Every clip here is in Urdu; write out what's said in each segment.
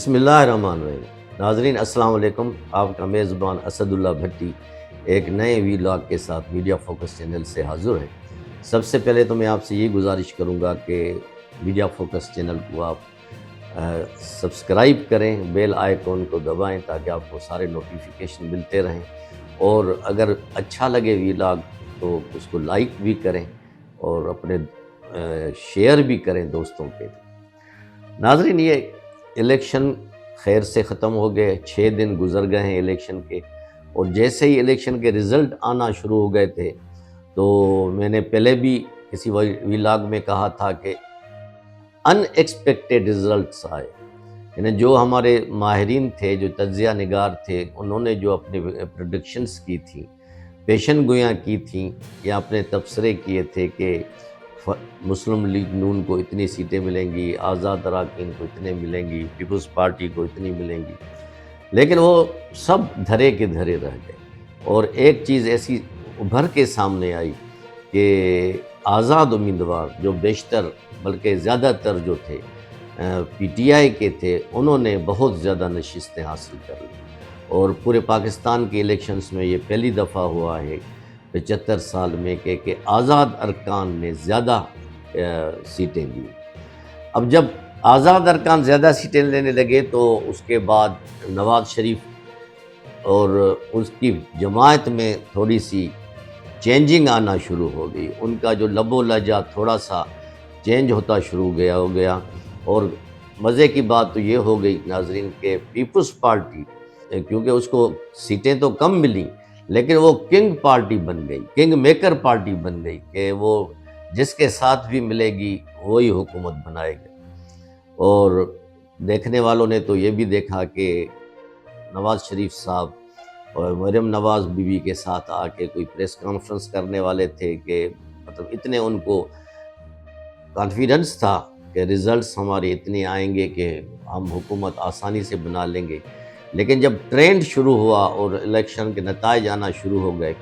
بسم اللہ الرحمن الرحیم۔ ناظرین السلام علیکم، آپ کا میزبان اسد اللہ بھٹی ایک نئے ویلاگ کے ساتھ میڈیا فوکس چینل سے حاضر ہے۔ سب سے پہلے تو میں آپ سے یہ گزارش کروں گا کہ میڈیا فوکس چینل کو آپ سبسکرائب کریں، بیل آئیکن کو دبائیں تاکہ آپ کو سارے نوٹیفیکیشن ملتے رہیں، اور اگر اچھا لگے ویلاگ تو اس کو لائک بھی کریں اور اپنے شیئر بھی کریں دوستوں کے۔ ناظرین، یہ الیکشن خیر سے ختم ہو گئے، 6 دن گزر گئے ہیں الیکشن کے، اور جیسے ہی الیکشن کے رزلٹ آنا شروع ہو گئے تھے تو میں نے پہلے بھی کسی ویلاگ میں کہا تھا کہ ان ایکسپیکٹڈ رزلٹس آئے، یعنی جو ہمارے ماہرین تھے، جو تجزیہ نگار تھے، انہوں نے جو اپنے پریڈکشنز کی تھیں، پیشن گویاں کی تھیں یا اپنے تبصرے کیے تھے کہ مسلم لیگ نون کو اتنی سیٹیں ملیں گی، آزاد اراکین کو اتنے ملیں گی، پیپلز پارٹی کو اتنی ملیں گی، لیکن وہ سب دھرے کے دھرے رہ گئے۔ اور ایک چیز ایسی ابھر کے سامنے آئی کہ آزاد امیدوار جو بیشتر بلکہ زیادہ تر جو تھے پی ٹی آئی کے تھے، انہوں نے بہت زیادہ نشستیں حاصل کر لی، اور پورے پاکستان کے الیکشنز میں یہ پہلی دفعہ ہوا ہے 75 سال میں کہ آزاد ارکان نے زیادہ سیٹیں دی۔ اب جب آزاد ارکان زیادہ سیٹیں لینے لگے تو اس کے بعد نواز شریف اور اس کی جماعت میں تھوڑی سی چینجنگ آنا شروع ہو گئی، ان کا جو لب و لہجہ تھوڑا سا چینج ہوتا شروع ہو گیا۔ اور مزے کی بات تو یہ ہو گئی ناظرین کہ پیپلز پارٹی، کیونکہ اس کو سیٹیں تو کم ملیں لیکن وہ کنگ پارٹی بن گئی، کنگ میکر پارٹی بن گئی کہ وہ جس کے ساتھ بھی ملے گی وہی حکومت بنائے گا۔ اور دیکھنے والوں نے تو یہ بھی دیکھا کہ نواز شریف صاحب اور مریم نواز بی بی کے ساتھ آ کے کوئی پریس کانفرنس کرنے والے تھے کہ مطلب اتنے ان کو کانفیڈنس تھا کہ ریزلٹس ہمارے اتنے آئیں گے کہ ہم حکومت آسانی سے بنا لیں گے، لیکن جب ٹرینڈ شروع ہوا اور الیکشن کے نتائج آنا شروع ہو گئے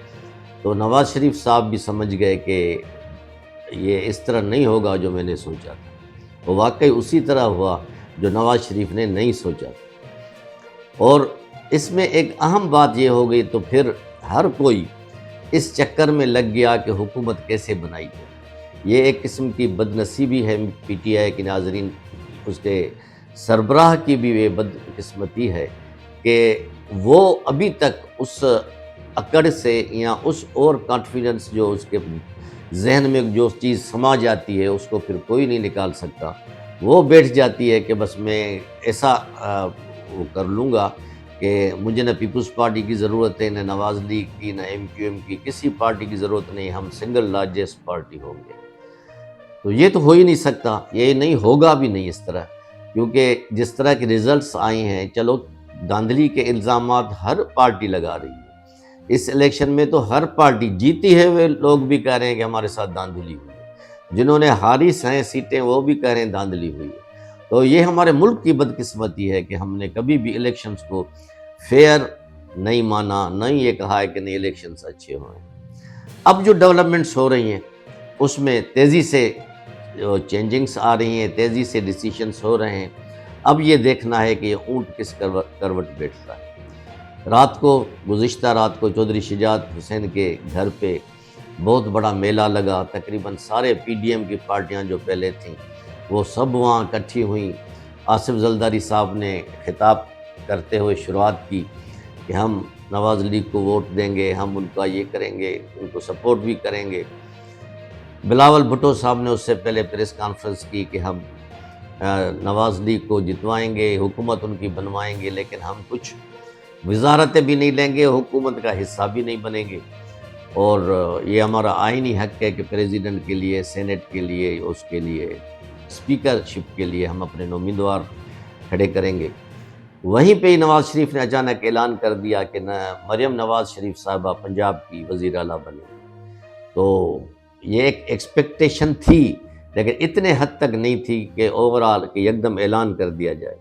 تو نواز شریف صاحب بھی سمجھ گئے کہ یہ اس طرح نہیں ہوگا جو میں نے سوچا تھا، وہ واقعی اسی طرح ہوا جو نواز شریف نے نہیں سوچا تھا۔ اور اس میں ایک اہم بات یہ ہو گئی تو پھر ہر کوئی اس چکر میں لگ گیا کہ حکومت کیسے بنائی جائے۔ یہ ایک قسم کی بد نصیبی ہے پی ٹی آئی کی ناظرین، اس کے سربراہ کی بھی یہ بد قسمتی ہے کہ وہ ابھی تک اس اکڑ سے یا اس اور کانفیڈنس جو اس کے ذہن میں جو چیز سما جاتی ہے اس کو پھر کوئی نہیں نکال سکتا، وہ بیٹھ جاتی ہے کہ بس میں ایسا وہ کر لوں گا کہ مجھے نہ پیپلز پارٹی کی ضرورت ہے، نہ نواز لیگ کی، نہ ایم کیو ایم کی، کسی پارٹی کی ضرورت نہیں، ہم سنگل لارجسٹ پارٹی ہوں گے۔ تو یہ تو ہو ہی نہیں سکتا، یہ نہیں ہوگا بھی نہیں اس طرح، کیونکہ جس طرح کے ریزلٹس آئے ہیں، چلو دھاندلی کے الزامات ہر پارٹی لگا رہی ہے، اس الیکشن میں تو ہر پارٹی جیتی ہے، وہ لوگ بھی کہہ رہے ہیں کہ ہمارے ساتھ دھاندلی ہوئی ہے، جنہوں نے ہاری ہیں سیٹیں وہ بھی کہہ رہے ہیں دھاندلی ہوئی ہے۔ تو یہ ہمارے ملک کی بدقسمتی ہے کہ ہم نے کبھی بھی الیکشنز کو فیئر نہیں مانا، نہیں یہ کہا ہے کہ نہیں الیکشنز اچھے ہوئے۔ اب جو ڈیولپمنٹس ہو رہی ہیں اس میں تیزی سے چینجنگز آ رہی ہیں، تیزی سے ڈیسیشنز ہو رہے ہیں۔ اب یہ دیکھنا ہے کہ یہ اونٹ کس کروٹ بیٹھتا ہے۔ گزشتہ رات کو چودھری شجاعت حسین کے گھر پہ بہت بڑا میلہ لگا، تقریباً سارے پی ڈی ایم کی پارٹیاں جو پہلے تھیں وہ سب وہاں اکٹھی ہوئیں۔ آصف زرداری صاحب نے خطاب کرتے ہوئے شروعات کی کہ ہم نواز لیگ کو ووٹ دیں گے، ہم ان کا یہ کریں گے، ان کو سپورٹ بھی کریں گے۔ بلاول بھٹو صاحب نے اس سے پہلے پریس کانفرنس کی کہ ہم نواز لیگ کو جتوائیں گے، حکومت ان کی بنوائیں گے، لیکن ہم کچھ وزارتیں بھی نہیں لیں گے، حکومت کا حصہ بھی نہیں بنیں گے، اور یہ ہمارا آئینی حق ہے کہ پریزیڈنٹ کے لیے، سینٹ کے لیے، اس کے لیے اسپیکرشپ کے لیے ہم اپنے امیدوار کھڑے کریں گے۔ وہیں پہ ہی نواز شریف نے اچانک اعلان کر دیا کہ مریم نواز شریف صاحبہ پنجاب کی وزیر اعلیٰ بنے۔ تو یہ ایک ایکسپیکٹیشن تھی لیکن اتنے حد تک نہیں تھی کہ اوورال کہ یکدم اعلان کر دیا جائے۔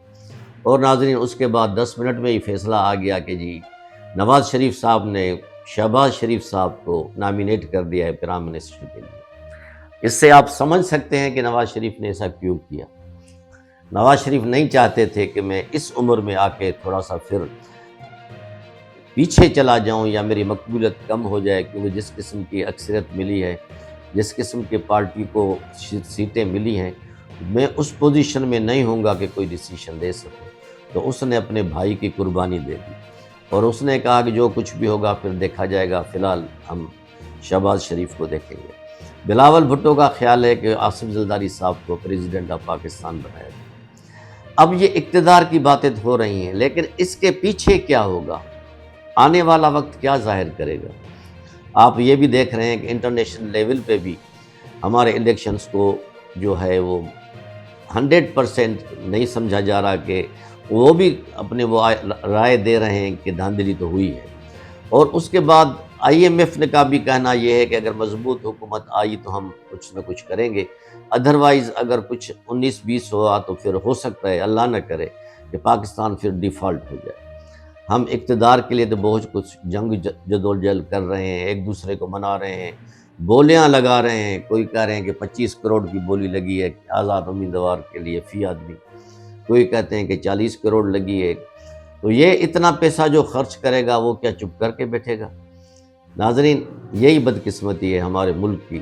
اور ناظرین اس کے بعد 10 منٹ میں ہی فیصلہ آ گیا کہ جی نواز شریف صاحب نے شہباز شریف صاحب کو نامینیٹ کر دیا ہے پرائم منسٹر کے لیے۔ اس سے آپ سمجھ سکتے ہیں کہ نواز شریف نے ایسا کیوں کیا۔ نواز شریف نہیں چاہتے تھے کہ میں اس عمر میں آ کے تھوڑا سا پھر پیچھے چلا جاؤں یا میری مقبولیت کم ہو جائے، کیونکہ جس قسم کی اکثریت ملی ہے، جس قسم کی پارٹی کو سیٹیں ملی ہیں، میں اس پوزیشن میں نہیں ہوں گا کہ کوئی ڈیسیشن دے سکوں۔ تو اس نے اپنے بھائی کی قربانی دے دی اور اس نے کہا کہ جو کچھ بھی ہوگا پھر دیکھا جائے گا، فی الحال ہم شہباز شریف کو دیکھیں گے۔ بلاول بھٹو کا خیال ہے کہ آصف زرداری صاحب کو پریزیڈنٹ آف پاکستان بنایا جائے۔ اب یہ اقتدار کی باتیں ہو رہی ہیں، لیکن اس کے پیچھے کیا ہوگا، آنے والا وقت کیا ظاہر کرے گا؟ آپ یہ بھی دیکھ رہے ہیں کہ انٹرنیشنل لیول پہ بھی ہمارے الیکشنز کو جو ہے وہ 100% نہیں سمجھا جا رہا، کہ وہ بھی اپنے وہ رائے دے رہے ہیں کہ دھاندلی تو ہوئی ہے۔ اور اس کے بعد IMF کا بھی کہنا یہ ہے کہ اگر مضبوط حکومت آئی تو ہم کچھ نہ کچھ کریں گے، ادروائز اگر کچھ 19-20 ہوا تو پھر ہو سکتا ہے، اللہ نہ کرے، کہ پاکستان پھر ڈیفالٹ ہو جائے۔ ہم اقتدار کے لیے تو بہت کچھ جنگ جدوجہد کر رہے ہیں، ایک دوسرے کو منا رہے ہیں، بولیاں لگا رہے ہیں، کوئی کہہ رہے ہیں کہ 25 کروڑ کی بولی لگی ہے آزاد امیدوار کے لیے فی آدمی، کوئی کہتے ہیں کہ 40 کروڑ لگی ہے۔ تو یہ اتنا پیسہ جو خرچ کرے گا وہ کیا چپ کر کے بیٹھے گا؟ ناظرین، یہی بدقسمتی ہے ہمارے ملک کی۔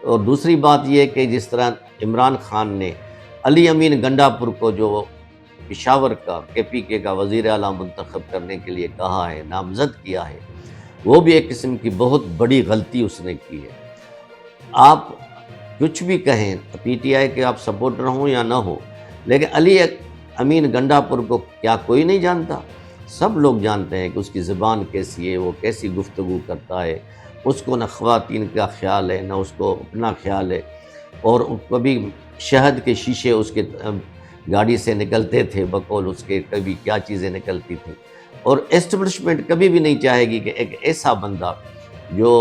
اور دوسری بات یہ ہے کہ جس طرح عمران خان نے علی امین گنڈا پور کو جو پشاور کا KPK کا وزیر اعلیٰ منتخب کرنے کے لیے کہا ہے، نامزد کیا ہے، وہ بھی ایک قسم کی بہت بڑی غلطی اس نے کی ہے۔ آپ کچھ بھی کہیں، PTI کے آپ سپورٹر ہوں یا نہ ہو، لیکن علی امین گنڈا پور کو کیا کوئی نہیں جانتا؟ سب لوگ جانتے ہیں کہ اس کی زبان کیسی ہے، وہ کیسی گفتگو کرتا ہے، اس کو نہ خواتین کا خیال ہے نہ اس کو اپنا خیال ہے، اور کبھی شہد کے شیشے اس کے گاڑی سے نکلتے تھے، بقول اس کے کبھی کیا چیزیں نکلتی تھیں۔ اور اسٹیبلشمنٹ کبھی بھی نہیں چاہے گی کہ ایک ایسا بندہ جو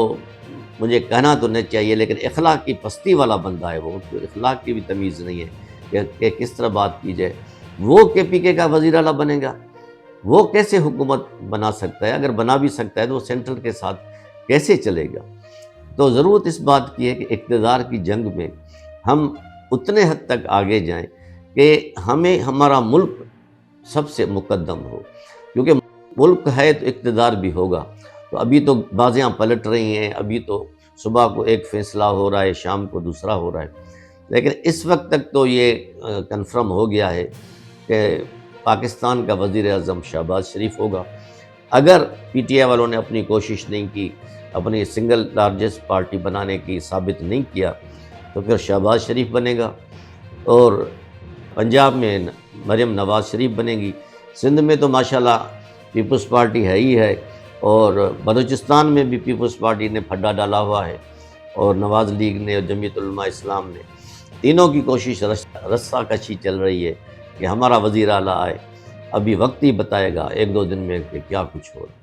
مجھے کہنا تو نہیں چاہیے لیکن اخلاق کی پستی والا بندہ ہے، وہ اخلاق کی بھی تمیز نہیں ہے کہ کس طرح بات کی جائے، وہ KPK کا وزیر اعلیٰ بنے گا؟ وہ کیسے حکومت بنا سکتا ہے؟ اگر بنا بھی سکتا ہے تو وہ سینٹرل کے ساتھ کیسے چلے گا؟ تو ضرورت اس بات کی ہے کہ اقتدار کی جنگ میں ہم اتنے حد تک آگے جائیں کہ ہمیں ہمارا ملک سب سے مقدم ہو، کیونکہ ملک ہے تو اقتدار بھی ہوگا۔ تو ابھی تو بازیاں پلٹ رہی ہیں، ابھی تو صبح کو ایک فیصلہ ہو رہا ہے، شام کو دوسرا ہو رہا ہے، لیکن اس وقت تک تو یہ کنفرم ہو گیا ہے کہ پاکستان کا وزیر اعظم شہباز شریف ہوگا۔ اگر PTI والوں نے اپنی کوشش نہیں کی، اپنی سنگل لارجسٹ پارٹی بنانے کی ثابت نہیں کیا، تو پھر شہباز شریف بنے گا، اور پنجاب میں مریم نواز شریف بنے گی، سندھ میں تو ماشاءاللہ پیپلز پارٹی ہے ہی ہے، اور بلوچستان میں بھی پیپلز پارٹی نے پھڈا ڈالا ہوا ہے، اور نواز لیگ نے اور جمعیت علماء اسلام نے، تینوں کی کوشش رسہ کشی چل رہی ہے کہ ہمارا وزیر اعلیٰ آئے۔ ابھی وقت ہی بتائے گا 1-2 دن میں کہ کیا کچھ ہو رہا ہے۔